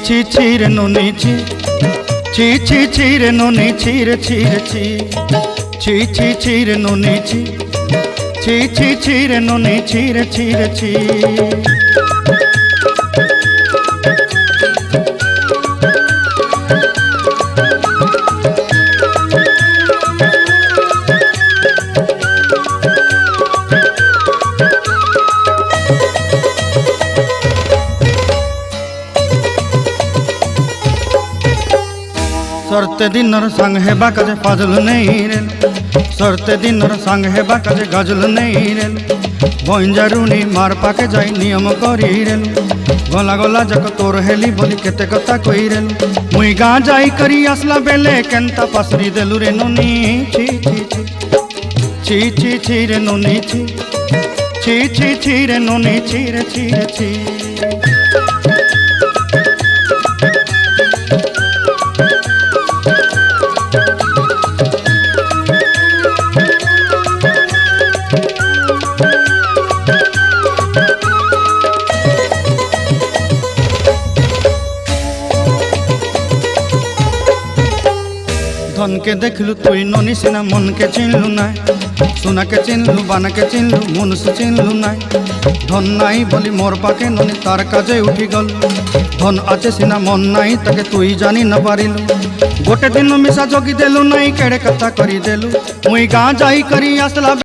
ছি ছি রে নুনি ছি, ছি ছি ছি রে নুনি ছি রে ছি রে ছি, ছি ছি ছি রে নুনি ছি, ছি ছি ছি রে নুনি ছি রে ছি রে ছি। सरते दिनर संग हेबा काजे फाजल नहीं रेल, सरते दिनर संग हेबा काजे गजल नहीं रेल, बंजारुनी मार पाके जाई नियम करी रेल, गला गला जक तोर हेली बोली केते कथा कई रेल, मुई गा जाई करी असला बेले केंता पासरी देलु रे नुनी छि छि छि, छि छि छि रे नुनी छि, छि छि छि रे नुनी छि रे छि रे छि। धन के देखलु तुई ननी सिना मन के चिन्हलु ना, सोना के चिन्हलु बाना के चिन्हलु मनुष्य चिन्हलु ना, धन नाई बोली मोर पाके ननी तार काजे उठी गल, धन आचे सिना मन नाई ताके तुई जानी न पारिलु, गोटे दिन मिसा जगी देलु नाई केड़े कथा करी देलु, मुई गाँ जाई करी आसला